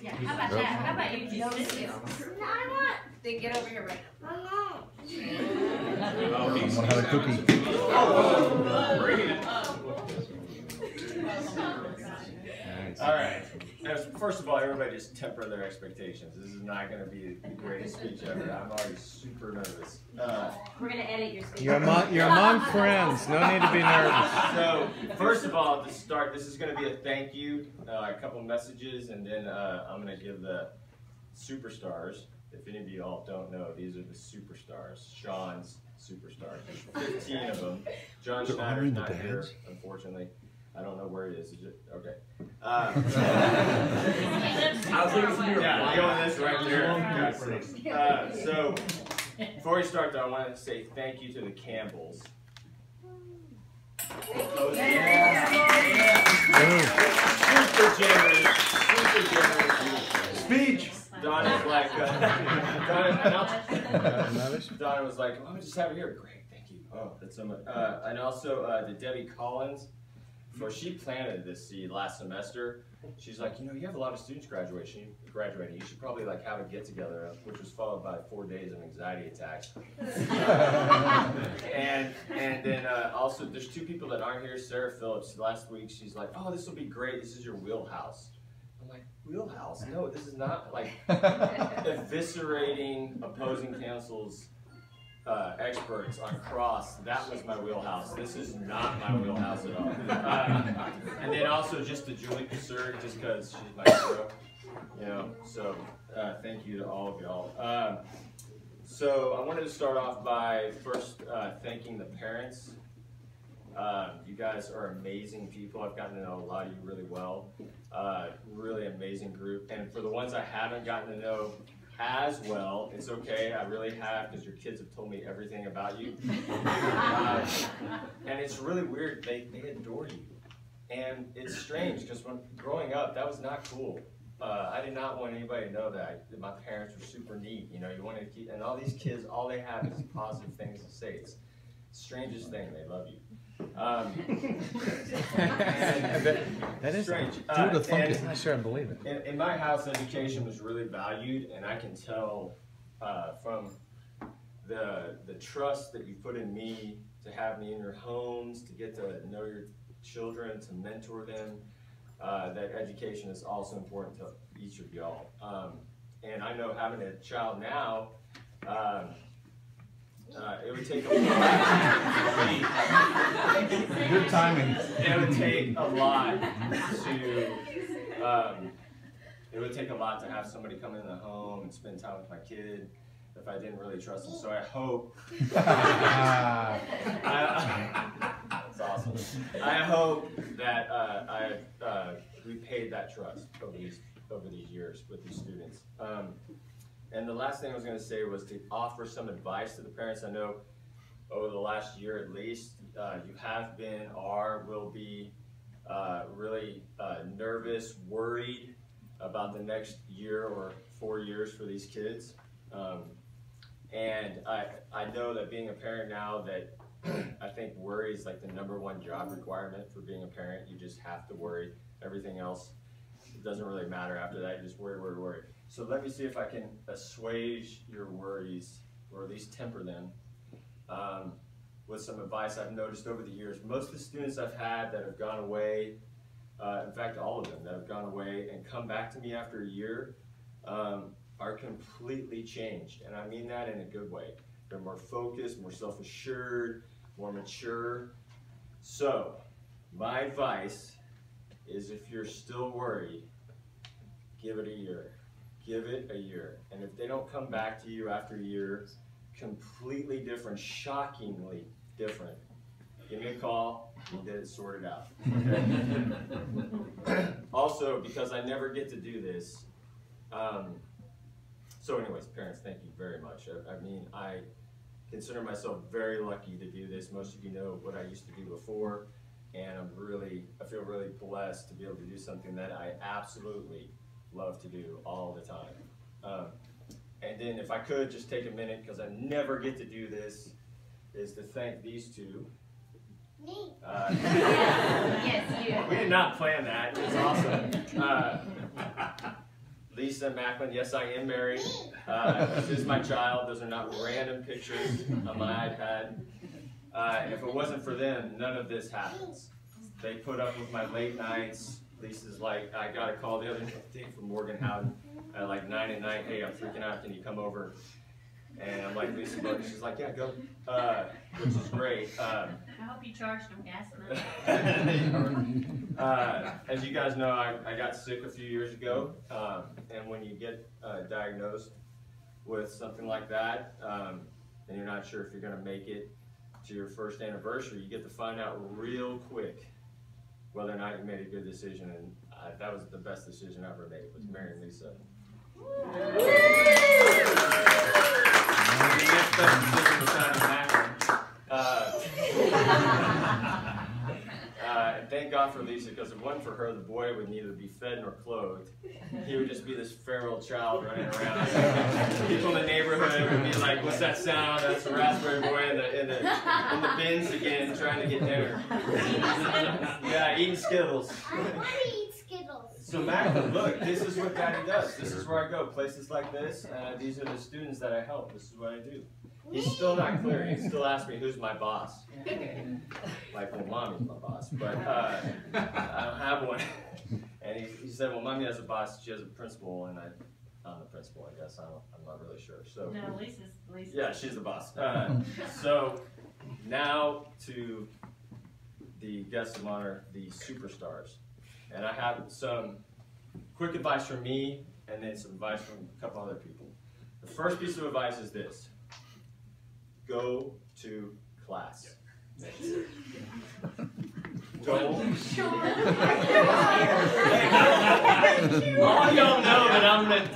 Yeah, how about that? How about you just sit here? No, I want. Then get over here right now. I'm gonna have a cookie. Nice. All right. First of all, everybody just temper their expectations. This is not going to be the greatest speech ever. I'm already super nervous. We're going to edit your speech. You're among friends. No need to be nervous. So, first of all, to start, this is going to be a thank you, a couple messages, and then I'm going to give the superstars. If any of you all don't know, these are the superstars. Sean's superstars. There's 15 of them. John Schneider's not here, unfortunately. I don't know where he is. Okay. Yeah, going this right there. So, before we start, though, I want to say thank you to the Campbells. Super generous. Super generous. Speech. Donna's like, Donna was like, oh, just have it here. Great, thank you. Oh, that's so much. And also to Debbie Collins. So she planted this seed last semester. She's like, you know, you have a lot of students graduating. You should probably like have a get together, which was followed by 4 days of anxiety attacks. And then also, there's 2 people that aren't here. Sarah Phillips. Last week, she's like, oh, this will be great. This is your wheelhouse. I'm like, wheelhouse? No, this is not like eviscerating opposing counsel's experts on cross. That was my wheelhouse. This is not my wheelhouse at all. And then also just to Julie Cassur, just because she's my hero, you know. So thank you to all of y'all. So I wanted to start off by first thanking the parents. You guys are amazing people. I've gotten to know a lot of you really well. Really amazing group. And for the ones I haven't gotten to know as well, it's okay, I really have, because your kids have told me everything about you. And it's really weird, they adore you. And it's strange, because when growing up, that was not cool. I did not want anybody to know that my parents were super neat, you know, you wanted to keep, and all these kids, all they have is positive things to say. It's the strangest thing, they love you. That is strange. Due to funky, I'm sure I believe it. In my house, education was really valued, and I can tell from the trust that you put in me to have me in your homes, to get to know your children, to mentor them, that education is also important to each of y'all. And I know having a child now, it would take a lot. Good timing. It would take a lot to have somebody come in the home and spend time with my kid if I didn't really trust him. So I hope. That's awesome. I hope that I've repaid that trust over these years with these students. And the last thing I was going to say was to offer some advice to the parents. I know over the last year at least, you have been, will be really nervous, worried about the next year or 4 years for these kids. And I know that being a parent now, that I think worry is like the #1 job requirement for being a parent. You just have to worry. Everything else, it doesn't really matter after that. You just worry, worry, worry. So let me see if I can assuage your worries, or at least temper them, with some advice I've noticed over the years. Most of the students I've had that have gone away, in fact all of them that have gone away and come back to me after a year, are completely changed. And I mean that in a good way. They're more focused, more self-assured, more mature. So my advice is, if you're still worried, give it a year. Give it a year. And if they don't come back to you after a year, completely different, shockingly different, give me a call, we'll get it sorted out. Okay? Also, because I never get to do this, so anyways, parents, thank you very much. I mean, I consider myself very lucky to do this. Most of you know what I used to do before, and I feel really blessed to be able to do something that I absolutely love to do all the time. And then if I could just take a minute, because I never get to do this, is to thank these two. Me. Yes, you. We did not plan that. It was awesome. Lisa Macklin. Yes, I am married. This is my child. Those are not random pictures on my iPad. If it wasn't for them, none of this happens. They put up with my late nights. Lisa's like, I got a call the other day from Morgan Howden at like 9 at night. Hey, I'm freaking out. Can you come over? And I'm like, Lisa, look. She's like, yeah, go. Which is great. I hope you charged them gas money. As you guys know, I got sick a few years ago. And when you get diagnosed with something like that, and you're not sure if you're going to make it to your first anniversary, you get to find out real quick whether or not you made a good decision, and that was the best decision I ever made, was marrying Lisa. The next best decision was having thank God for Lisa, because if it wasn't for her, the boy would neither be fed nor clothed. He would just be this feral child running around. People in the neighborhood would be like, what's that sound? That's a Rasberry boy in the bins again, trying to get dinner. Yeah, eating Skittles. I want to eat Skittles. So Macklin, look, this is what Daddy does. This is where I go, places like this. These are the students that I help. This is what I do. He's still not clear. He still asks me, who's my boss? Like, well, Mommy's my boss, but I don't have one. And he said, well, Mommy has a boss. She has a principal, and I'm the principal, I guess. I'm not really sure. So No, Lisa's. yeah, she's the boss. So now to the guests of honor, the superstars. And I have some quick advice from me, and then some advice from a couple other people. The first piece of advice is this. Go to class. Don't. All y'all know that I'm going to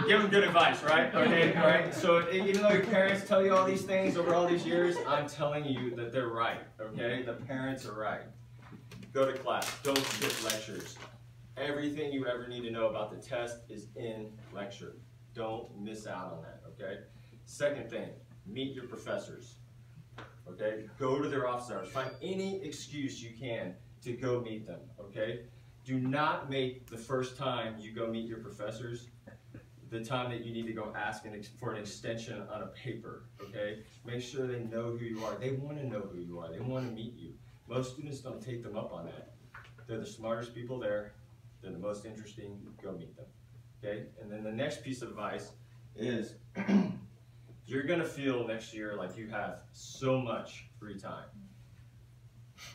give them good advice, right? Okay, all right? So even though your parents tell you all these things over all these years, I'm telling you that they're right, okay? The parents are right. Go to class. Don't skip lectures. Everything you ever need to know about the test is in lecture. Don't miss out on that, okay? Second thing, meet your professors, okay? Go to their office hours. Find any excuse you can to go meet them, okay? Do not make the first time you go meet your professors the time that you need to go ask for an extension on a paper, okay? Make sure they know who you are. They want to know who you are. They want to meet you. Most students don't take them up on that. They're the smartest people there. They're the most interesting. Go meet them, okay? And then the next piece of advice is you're going to feel next year like you have so much free time.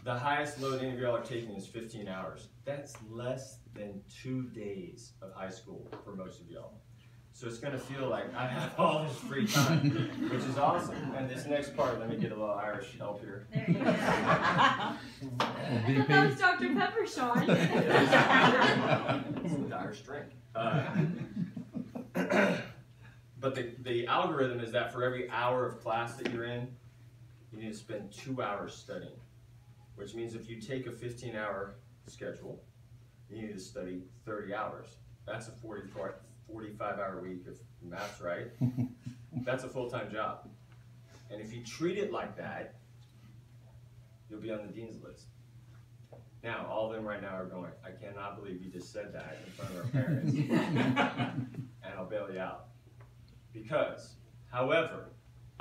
The highest load any of y'all are taking is 15 hours. That's less than 2 days of high school for most of y'all. So it's going to feel like I have all this free time, which is awesome. And this next part, let me get a little Irish help here. There you go. That was Dr. Pepper, Sean. It's an Irish drink. But the algorithm is that for every hour of class that you're in, you need to spend 2 hours studying. Which means if you take a 15-hour schedule, you need to study 30 hours. That's a 45-hour week if math's right. That's a full-time job. And if you treat it like that, you'll be on the dean's list. Now, all of them right now are going, I cannot believe you just said that in front of our parents. And I'll bail you out. Because, however,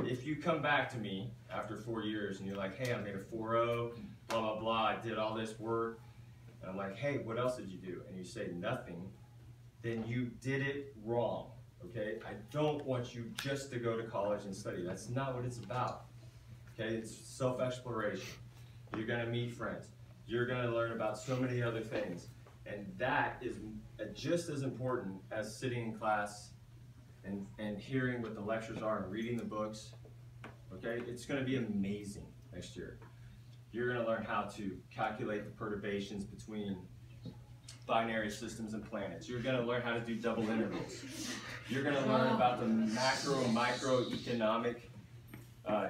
if you come back to me after 4 years and you're like, hey, I made a 4.0, blah, blah, blah, I did all this work, and I'm like, hey, what else did you do? And you say nothing, then you did it wrong, okay? I don't want you just to go to college and study. That's not what it's about, okay? It's self-exploration. You're gonna meet friends. You're gonna learn about so many other things. And that is just as important as sitting in class and hearing what the lectures are and reading the books, okay? It's gonna be amazing next year. You're gonna learn how to calculate the perturbations between binary systems and planets. You're gonna learn how to do double intervals. You're gonna learn about the macro and microeconomic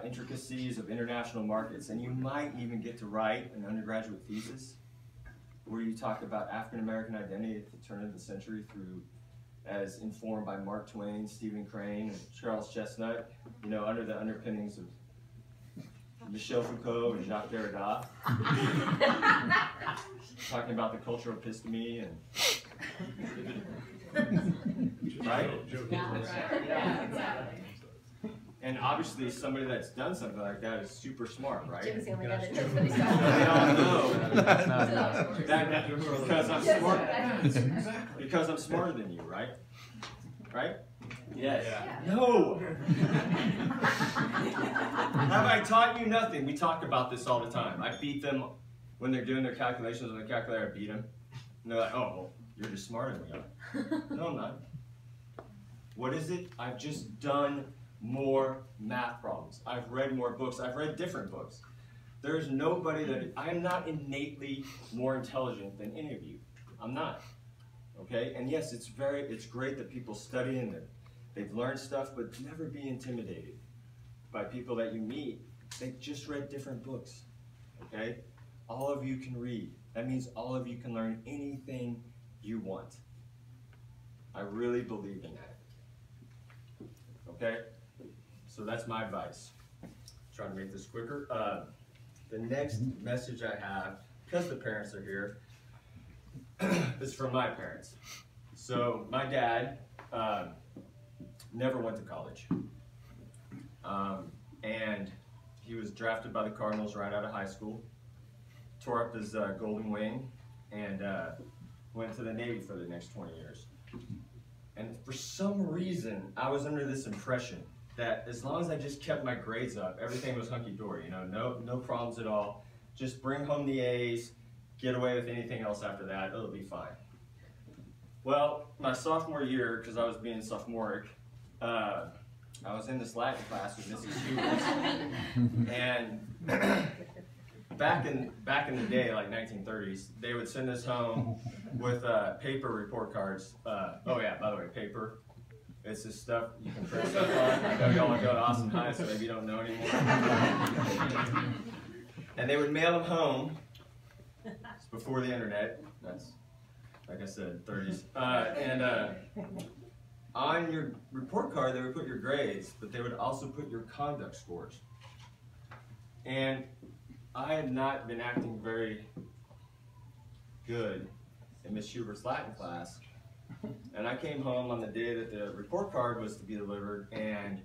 intricacies of international markets, and you might even get to write an undergraduate thesis where you talk about African American identity at the turn of the century through as informed by Mark Twain, Stephen Crane, and Charles Chestnut, you know, under the underpinnings of Michel Foucault and Jacques Derrida, talking about the cultural episteme and Right? Yeah, exactly. And obviously somebody that's done something like that is super smart, right? Jim's the only guy that knows what he's We all know that because I'm smart. Because I'm smarter than you, right? Right? Yes. Yeah. No. Have I taught you nothing? We talk about this all the time. I beat them when they're doing their calculations on the calculator. I beat them. And they're like, "Oh, well, you're just smarter than we are." No, I'm not. What is it? I've just done more math problems. I've read more books. I've read different books. There's nobody that I am not innately more intelligent than any of you. I'm not. Okay? And yes, it's great that people study and they've learned stuff, but never be intimidated by people that you meet. They just read different books. Okay? All of you can read. That means all of you can learn anything you want. I really believe in that. Okay? So that's my advice. Trying to make this quicker. The next message I have, because the parents are here, is from my parents. So my dad never went to college. And he was drafted by the Cardinals right out of high school, tore up his golden wing, and went to the Navy for the next 20 years. And for some reason, I was under this impression that as long as I just kept my grades up, everything was hunky-dory, you know, no problems at all. Just bring home the A's, get away with anything else after that, it'll be fine. Well, my sophomore year, because I was being sophomoric, I was in this Latin class with Mrs. Hughes, and back in the day, like 1930s, they would send us home with paper report cards. Oh yeah, by the way, paper. It's this stuff you can print stuff on. I know y'all are going to Austin High, so maybe you don't know anymore. And they would mail them home. It's before the internet. That's, like I said, 30s. On your report card, they would put your grades, but they would also put your conduct scores. And I had not been acting very good in Miss Schubert's Latin class. And I came home on the day that the report card was to be delivered, and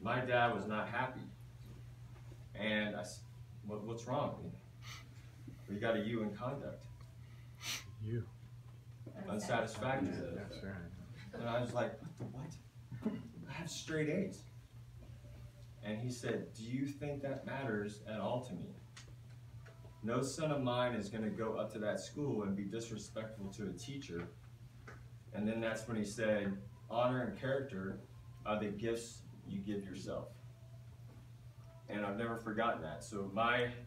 my dad was not happy. And I said, what's wrong? We got a U in conduct. You. Unsatisfactory. That's right. And I was like, what? I have straight A's. And he said, do you think that matters at all to me? No son of mine is going to go up to that school and be disrespectful to a teacher. And then that's when he said, honor and character are the gifts you give yourself. And I've never forgotten that. So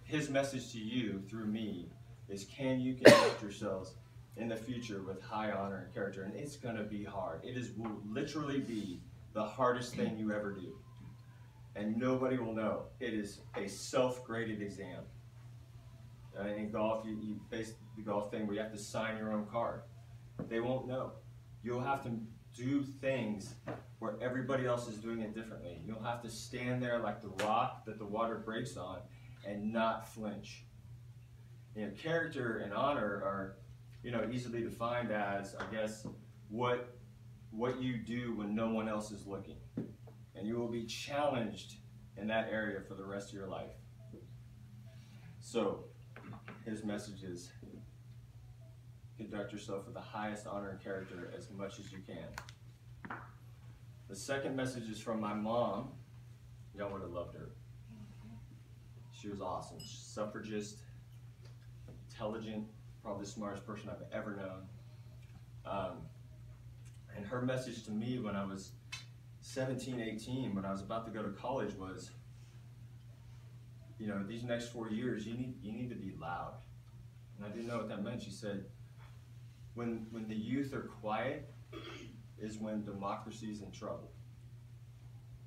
his message to you through me is, can you conduct yourselves in the future with high honor and character? And it's going to be hard. It will literally be the hardest thing you ever do. And nobody will know. It is a self-graded exam. In golf, you face the golf thing where you have to sign your own card. They won't know. You'll have to do things where everybody else is doing it differently. You'll have to stand there like the rock that the water breaks on and not flinch. You know, character and honor are, easily defined as, I guess, what you do when no one else is looking. And you will be challenged in that area for the rest of your life. So, his message is, conduct yourself with the highest honor and character as much as you can. The second message is from my mom. Y'all would have loved her. She was awesome. Suffragist, intelligent, probably the smartest person I've ever known. And her message to me when I was 17, 18, when I was about to go to college was, these next 4 years, you need to be loud. And I didn't know what that meant. She said, when the youth are quiet is when democracy's in trouble.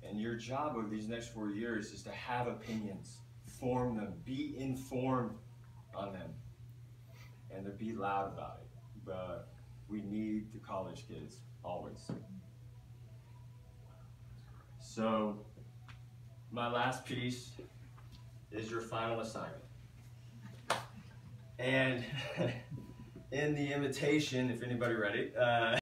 And your job over these next 4 years is to have opinions, form them, be informed on them, and to be loud about it. But we need the college kids, always. So, my last piece is your final assignment. And in the invitation, if anybody read it,